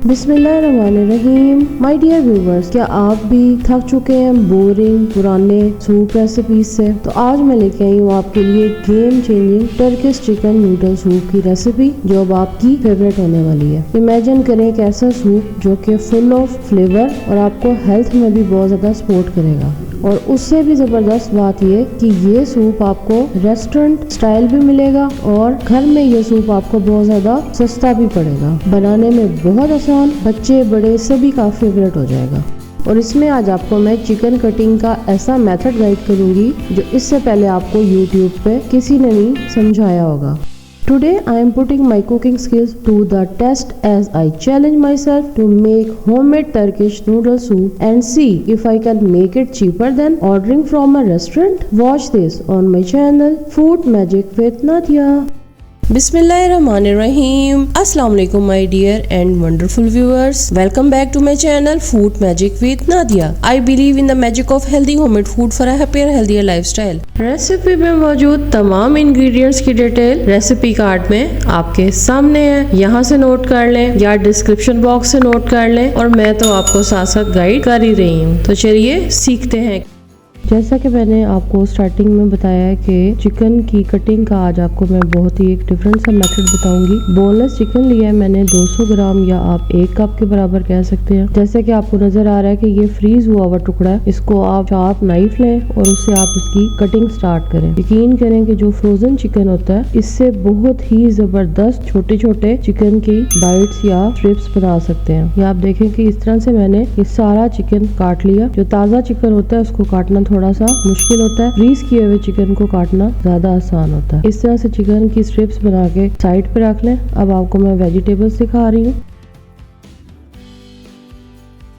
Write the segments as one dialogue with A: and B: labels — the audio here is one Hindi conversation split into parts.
A: बिस्मिल्लाहिर्रहमानिर्रहीम। माय डियर व्यूवर्स, क्या आप भी थक चुके हैं बोरिंग पुराने सूप रेसिपीज से? तो आज मैं लेके आई हूँ आपके लिए game changing Turkish chicken noodle soup की रेसिपी, जो अब आपकी फेवरेट होने वाली है। इमेजिन करें एक ऐसा सूप जो कि फुल ऑफ फ्लेवर और आपको हेल्थ में भी बहुत ज्यादा सपोर्ट करेगा। और उससे भी जबरदस्त बात ये कि ये सूप आपको रेस्टोरेंट स्टाइल भी मिलेगा और घर में ये सूप आपको बहुत ज्यादा सस्ता भी पड़ेगा। बनाने में बहुत आसान, बच्चे बड़े सभी का फेवरेट हो जाएगा। और इसमें आज आपको मैं चिकन कटिंग का ऐसा मेथड गाइड करूंगी जो इससे पहले आपको यूट्यूब पे किसी ने नहीं समझाया होगा। Today I am putting my cooking skills to the test as I challenge myself to make homemade Turkish noodle soup and see if I can make it cheaper than ordering from a restaurant. Watch this on my channel Food Magic with Nadia. Bismillahirrahmanirrahim. Assalamu alaikum my dear and wonderful viewers. Welcome back to my channel Food Magic with Nadia. I believe in the magic of healthy homemade food for a happier healthier lifestyle. Recipe में मौजूद तमाम इंग्रेडिएंट्स की डिटेल रेसिपी कार्ड में आपके सामने है। यहाँ से नोट कर लें या डिस्क्रिप्शन बॉक्स से नोट कर लें, और मैं तो आपको साथ साथ गाइड कर ही रही हूँ। तो चलिए सीखते हैं। जैसा कि मैंने आपको स्टार्टिंग में बताया है कि चिकन की कटिंग का आज आपको मैं बहुत ही एक डिफरेंट सा मेथड बताऊंगी। बोनलेस चिकन लिया है मैंने 200 ग्राम, या आप 1 कप के बराबर कह सकते हैं। जैसे कि आपको नजर आ रहा है कि ये फ्रीज हुआ हुआ टुकड़ा है। इसको आप शार्प नाइफ लें और उससे आप इसकी कटिंग स्टार्ट करें। यकीन करें कि जो फ्रोजन चिकन होता है इससे बहुत ही जबरदस्त छोटे छोटे चिकन की बाइट्स या स्ट्रिप्स बना सकते हैं। या आप देखें कि इस तरह से मैंने ये सारा चिकन काट लिया। जो ताज़ा चिकन होता है उसको काटना थोड़ा सा मुश्किल होता है, फ्रीज किए हुए चिकन को काटना ज्यादा आसान होता है। इस तरह से चिकन की स्ट्रिप्स बना के साइड पे रख लें। अब आपको मैं वेजिटेबल्स दिखा रही हूँ।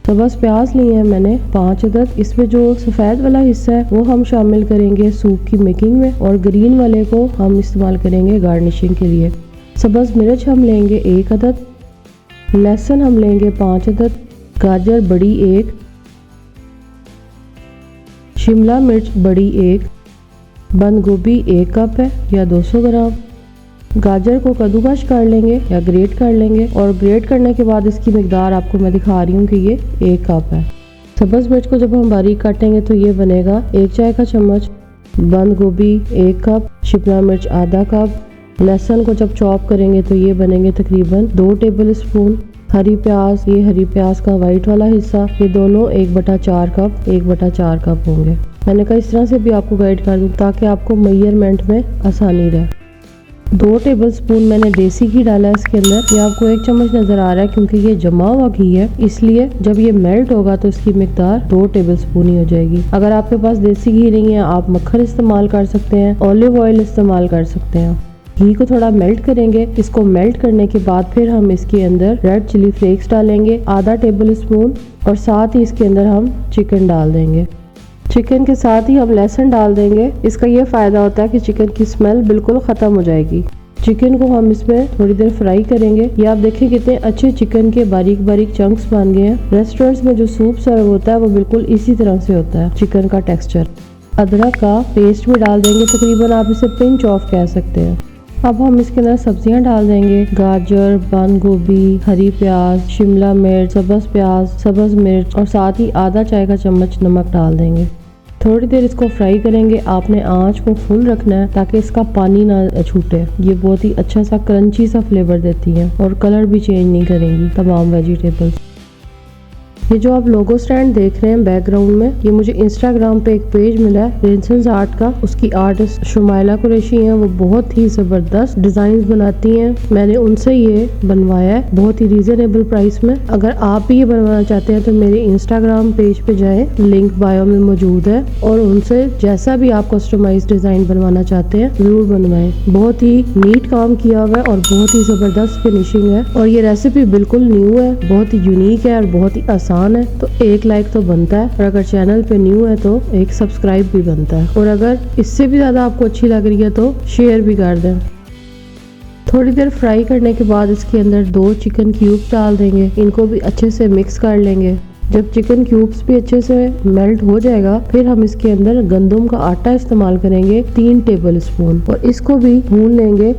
A: तो बस प्याज लिए हैं मैंने 5 अदद। इसमें जो सफेद वाला हिस्सा है वो हम शामिल करेंगे सूप की मेकिंग में, और ग्रीन वाले को हम इस्तेमाल करेंगे गार्निशिंग के लिए। सब्ज मिर्च हम लेंगे 1 अदद, लहसुन हम लेंगे 5 अदद, गाजर बड़ी 1, शिमला मिर्च बड़ी 1, बंद गोभी 1 कप है या 200 ग्राम। गाजर को कद्दूकस कर लेंगे या ग्रेट कर लेंगे, और ग्रेट करने के बाद इसकी मिकदार आपको मैं दिखा रही हूँ कि ये 1 कप है। सब्ज मिर्च को जब हम बारीक काटेंगे तो ये बनेगा 1 चाय का चम्मच। बंद गोभी 1 कप, शिमला मिर्च आधा कप। लहसुन को जब चॉप करेंगे तो ये बनेंगे तकरीबन 2 टेबल स्पून। हरी प्याज, ये हरी प्याज का वाइट वाला हिस्सा, ये दोनों 1/4 कप 1/4 कप होंगे। मैंने कहा इस तरह से भी आपको गाइड कर दूँ ताकि आपको मेजरमेंट में आसानी रहे। 2 टेबल स्पून मैंने देसी घी डाला है इसके अंदर। ये आपको 1 चम्मच नजर आ रहा है क्योंकि ये जमा हुआ घी है, इसलिए जब ये मेल्ट होगा तो इसकी मिकदार 2 टेबल स्पून ही हो जाएगी। अगर आपके पास देसी घी नहीं है आप मक्खन इस्तेमाल कर सकते हैं, ऑलिव ऑयल इस्तेमाल कर सकते हैं। घी को थोड़ा मेल्ट करेंगे। इसको मेल्ट करने के बाद फिर हम इसके अंदर रेड चिली फ्लेक्स डालेंगे आधा टेबल स्पून, और साथ ही इसके अंदर हम चिकन डाल देंगे। चिकन के साथ ही हम लहसुन डाल देंगे। इसका ये फायदा होता है कि चिकन की स्मेल बिल्कुल खत्म हो जाएगी। चिकन को हम इसमें थोड़ी देर फ्राई करेंगे। ये आप देखें कितने अच्छे चिकन के बारीक बारीक चंक्स बन गए हैं। रेस्टोरेंट्स में जो सूप सर्व होता है वो बिल्कुल इसी तरह से होता है चिकन का टेक्सचर। अदरक का पेस्ट भी डाल देंगे, तकरीबन आप इसे पिंच ऑफ कह सकते हैं। अब हम इसके अंदर सब्जियां डाल देंगे। गाजर, बंद गोभी, हरी प्याज, शिमला मिर्च, सब्ज प्याज, सब्ज मिर्च, और साथ ही आधा चाय का चम्मच नमक डाल देंगे। थोड़ी देर इसको फ्राई करेंगे। आपने आंच को फुल रखना है ताकि इसका पानी ना छूटे। ये बहुत ही अच्छा सा क्रंची सा फ्लेवर देती है और कलर भी चेंज नहीं करेंगी तमाम वेजिटेबल्स। ये जो आप लोगो स्टैंड देख रहे हैं बैकग्राउंड में, ये मुझे इंस्टाग्राम पे एक पेज मिला है रिंसेंस आर्ट का। उसकी आर्टिस्ट शुमाइला कुरैशी हैं। वो बहुत ही जबरदस्त डिजाइन बनाती हैं। मैंने उनसे ये बनवाया है बहुत ही रीजनेबल प्राइस में। अगर आप भी ये बनवाना चाहते हैं तो मेरे इंस्टाग्राम पेज पे जाएं, लिंक बायो में मौजूद है, और उनसे जैसा भी आप कस्टमाइज डिजाइन बनवाना चाहते हैं जरूर बनवाएं। बहुत ही नीट काम किया हुआ है और बहुत ही जबरदस्त फिनिशिंग है। और ये रेसिपी बिल्कुल न्यू है, बहुत ही यूनिक है और बहुत ही आसान है। तो 1 लाइक तो बनता है, और अगर चैनल पे न्यू है तो 1 सब्सक्राइब भी बनता है, और अगर इससे भी ज्यादा आपको अच्छी लग रही है तो शेयर भी कर दें। थोड़ी देर फ्राई करने के बाद इसके अंदर 2 चिकन क्यूब्स डाल देंगे। इनको भी अच्छे से मिक्स कर लेंगे। जब चिकन क्यूब्स भी अच्छे से मेल्ट हो जाएगा फिर हम इसके अंदर गंदम का आटा इस्तेमाल करेंगे 3 टेबल स्पून, और इसको भी भून लेंगे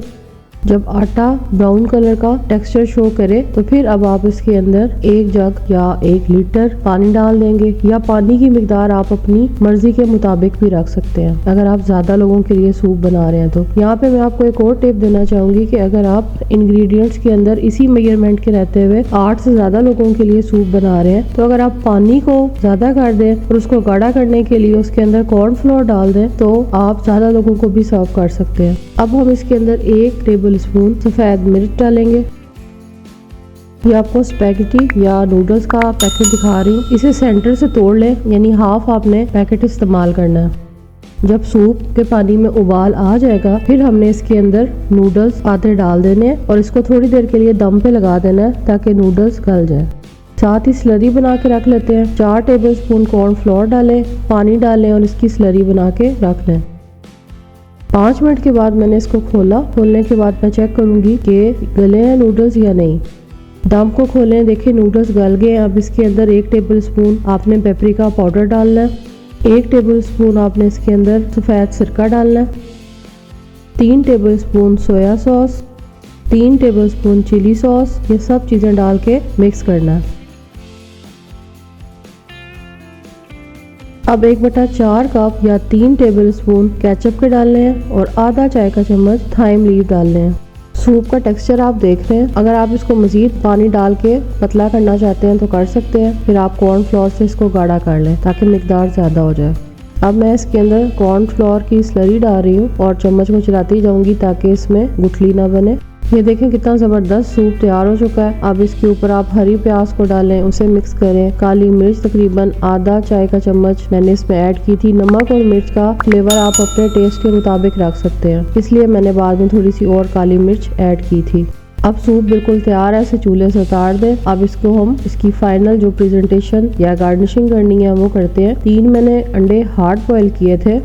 A: जब आटा ब्राउन कलर का टेक्सचर शो करे तो फिर अब आप इसके अंदर 1 जग या 1 लीटर पानी डाल देंगे, या पानी की मिकदार आप अपनी मर्जी के मुताबिक भी रख सकते हैं अगर आप ज्यादा लोगों के लिए सूप बना रहे हैं तो। यहाँ पे मैं आपको एक और टिप देना चाहूंगी कि अगर आप इंग्रेडिएंट्स के अंदर इसी मेजरमेंट के रहते हुए 8 से ज्यादा लोगों के लिए सूप बना रहे हैं तो अगर आप पानी को ज्यादा कर दें और उसको गाढ़ा करने के लिए उसके अंदर कॉर्नफ्लोर डाल दें तो आप ज्यादा लोगों को भी सर्व कर सकते हैं। अब हम इसके अंदर 1 टेबल स्पून सफेद मिर्च डालेंगे। ये आपको स्पैगेटी या नूडल्स का पैकेट दिखा रही हूँ, इसे सेंटर से तोड़ लें, यानी हाफ आपने पैकेट इस्तेमाल करना है। जब सूप के पानी में उबाल आ जाएगा फिर हमने इसके अंदर नूडल्स आधे डाल देने हैं और इसको थोड़ी देर के लिए दम पे लगा देना है ताकि नूडल्स गल जाए। साथ ही स्लरी बना के रख लेते हैं। 4 टेबल स्पून कॉर्नफ्लोर डालें, पानी डालें और इसकी स्लरी बना के रख लें। 5 मिनट के बाद मैंने इसको खोला। खोलने के बाद मैं चेक करूंगी कि गले हैं नूडल्स या नहीं। दम को खोलें, देखिए नूडल्स गल गए हैं। अब इसके अंदर 1 टेबल स्पून आपने पेपरिका पाउडर डालना है, 1 टेबल स्पून आपने इसके अंदर सफ़ेद सिरका डालना है, 3 tablespoon soya sauce, 3 tablespoon chilli sauce, ये सब चीज़ें डाल के मिक्स करना है। अब 1/4 कप या 3 टेबल स्पून केचप के डालने हैं और आधा चाय का चम्मच थाइम लीव डालने हैं। सूप का टेक्सचर आप देख रहे हैं, अगर आप इसको मजीद पानी डाल के पतला करना चाहते हैं तो कर सकते हैं, फिर आप कॉर्नफ्लोर से इसको गाढ़ा कर लें ताकि मिकदार ज़्यादा हो जाए। अब मैं इसके अंदर कॉर्नफ्लोर की स्लरी डाल रही हूँ और चम्मच को चलाती जाऊंगी ताकि इसमें गुठली ना बने। ये देखें कितना ज़बरदस्त सूप तैयार हो चुका है। अब इसके ऊपर आप हरी प्याज को डालें, उसे मिक्स करें। काली मिर्च तकरीबन आधा चाय का चम्मच मैंने इसमें ऐड की थी। नमक और मिर्च का फ्लेवर आप अपने टेस्ट के मुताबिक रख सकते हैं, इसलिए मैंने बाद में थोड़ी सी और काली मिर्च ऐड की थी। अब सूप बिल्कुल तैयार है, इसे चूल्हे से उतार दें। अब इसको हम इसकी फाइनल जो प्रेजेंटेशन या गार्निशिंग करनी है वो करते हैं। 3 मैंने अंडे हार्ड बॉयल किए थे।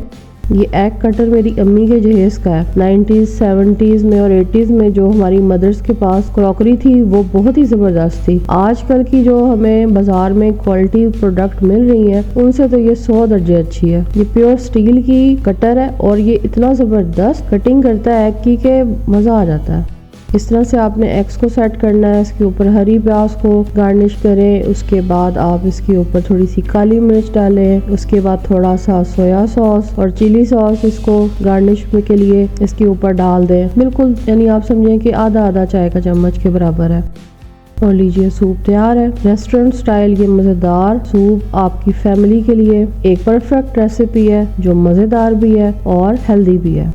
A: ये एग कटर मेरी अम्मी के जहेज का है। 90s 70s में और 80s में जो हमारी मदर्स के पास क्रॉकरी थी वो बहुत ही ज़बरदस्त थी। आजकल की जो हमें बाजार में क्वालिटी प्रोडक्ट मिल रही है उनसे तो ये 100 दर्जे अच्छी है। ये प्योर स्टील की कटर है और ये इतना ज़बरदस्त कटिंग करता है एग की कि मज़ा आ जाता है। इस तरह से आपने एग्स को सेट करना है। इसके ऊपर हरी प्याज को गार्निश करें, उसके बाद आप इसके ऊपर थोड़ी सी काली मिर्च डालें, उसके बाद थोड़ा सा सोया सॉस और चिली सॉस इसको गार्निश के लिए इसके ऊपर डाल दें। बिल्कुल यानी आप समझें कि आधा आधा चाय का चम्मच के बराबर है। और लीजिए सूप तैयार है। रेस्टोरेंट स्टाइल ये मज़ेदार सूप आपकी फैमिली के लिए एक परफेक्ट रेसिपी है जो मज़ेदार भी है और हेल्दी भी है।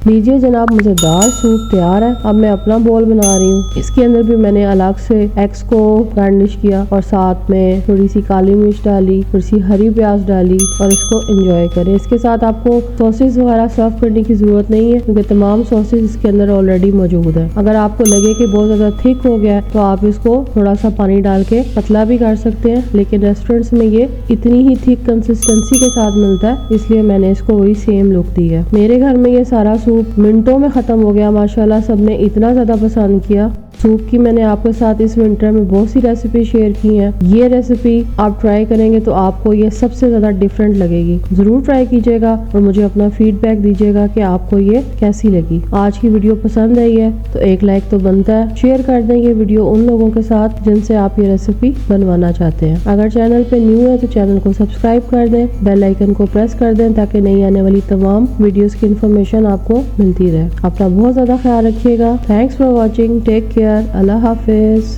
A: लीजिए जनाब, मज़ेदार सूप तैयार है। अब मैं अपना बोल बना रही हूँ। इसके अंदर भी मैंने अलग से एग्स को गार्निश किया और साथ में थोड़ी सी काली मिर्च डाली, थोड़ी सी हरी प्याज डाली और इसको एंजॉय करें। इसके साथ आपको सॉसेस वगैरह सर्व करने की ज़रूरत नहीं है क्योंकि तमाम सॉसेस इसके अंदर ऑलरेडी मौजूद है। अगर आपको लगे कि बहुत ज़्यादा थिक हो गया है तो आप इसको थोड़ा सा पानी डाल के पतला भी कर सकते हैं, लेकिन रेस्टोरेंट्स में ये इतनी ही थिक कंसिस्टेंसी के साथ मिलता है, इसलिए मैंने इसको वही सेम लुक दी है। मेरे घर में ये सारा सूप मिनटों में ख़त्म हो गया। माशाल्लाह सबने इतना ज़्यादा पसंद किया। सूप की मैंने आपके साथ इस विंटर में बहुत सी रेसिपी शेयर की हैं। ये रेसिपी आप ट्राई करेंगे तो आपको ये सबसे ज़्यादा डिफरेंट लगेगी। ज़रूर ट्राई कीजिएगा और मुझे अपना फीडबैक दीजिएगा कि आपको ये कैसी लगी। आज की वीडियो पसंद आई है तो एक लाइक तो बनता है। शेयर कर दें ये वीडियो उन लोगों के साथ जिनसे आप ये रेसिपी बनवाना चाहते हैं। अगर चैनल पे न्यू है तो चैनल को सब्सक्राइब कर दें, बेल आइकन को प्रेस कर दें ताकि नई आने वाली तमाम वीडियोस की इन्फॉर्मेशन आपको मिलती रहे। अपना बहुत ज़्यादा ख्याल रखिएगा। Thanks for watching, take care, अल्लाह हाफिज।